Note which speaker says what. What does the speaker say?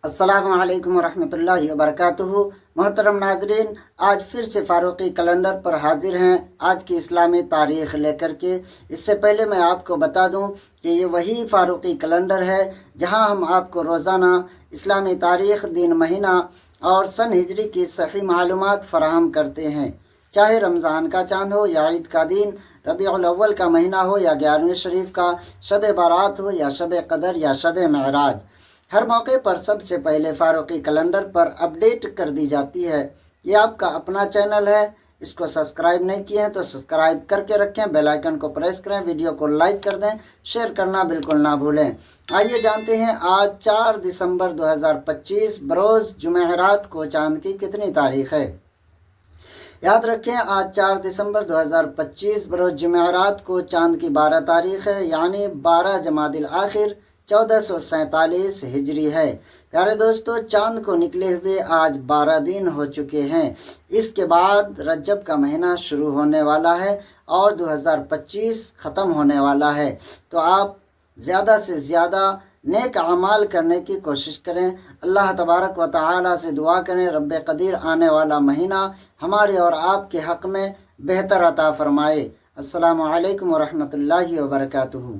Speaker 1: السلام علیکم ورحمۃ اللہ وبرکاتہ۔ محترم ناظرین، آج پھر سے فاروقی کیلنڈر پر حاضر ہیں آج کی اسلامی تاریخ لے کر کے۔ اس سے پہلے میں آپ کو بتا دوں کہ یہ وہی فاروقی کیلنڈر ہے جہاں ہم آپ کو روزانہ اسلامی تاریخ، دن، مہینہ اور سن ہجری کی صحیح معلومات فراہم کرتے ہیں، چاہے رمضان کا چاند ہو یا عید کا دن، ربیع الاول کا مہینہ ہو یا 11ویں شریف کا، شب بارات ہو یا شب قدر یا شب معراج۔ ہر موقع پر سب سے پہلے فاروقی کیلنڈر پر اپڈیٹ کر دی جاتی ہے۔ یہ آپ کا اپنا چینل ہے، اس کو سبسکرائب نہیں کیے ہیں تو سبسکرائب کر کے رکھیں، بیل آئیکن کو پریس کریں، ویڈیو کو لائک کر دیں، شیئر کرنا بالکل نہ بھولیں۔ آئیے جانتے ہیں آج 4 دسمبر 2025 بروز جمعرات کو چاند کی کتنی تاریخ ہے۔ یاد رکھیں آج 4 دسمبر 2025 بروز جمعرات کو چاند کی 12 تاریخ ہے، یعنی 12 جمادی الاخر 1447 ہجری ہے۔ پیارے دوستو، چاند کو نکلے ہوئے آج 12 دن ہو چکے ہیں۔ اس کے بعد رجب کا مہینہ شروع ہونے والا ہے اور 2025 ختم ہونے والا ہے، تو آپ زیادہ سے زیادہ نیک اعمال کرنے کی کوشش کریں۔ اللہ تبارک و تعالی سے دعا کریں رب قدیر آنے والا مہینہ ہمارے اور آپ کے حق میں بہتر عطا فرمائے۔ السلام علیکم ورحمۃ اللہ وبرکاتہ۔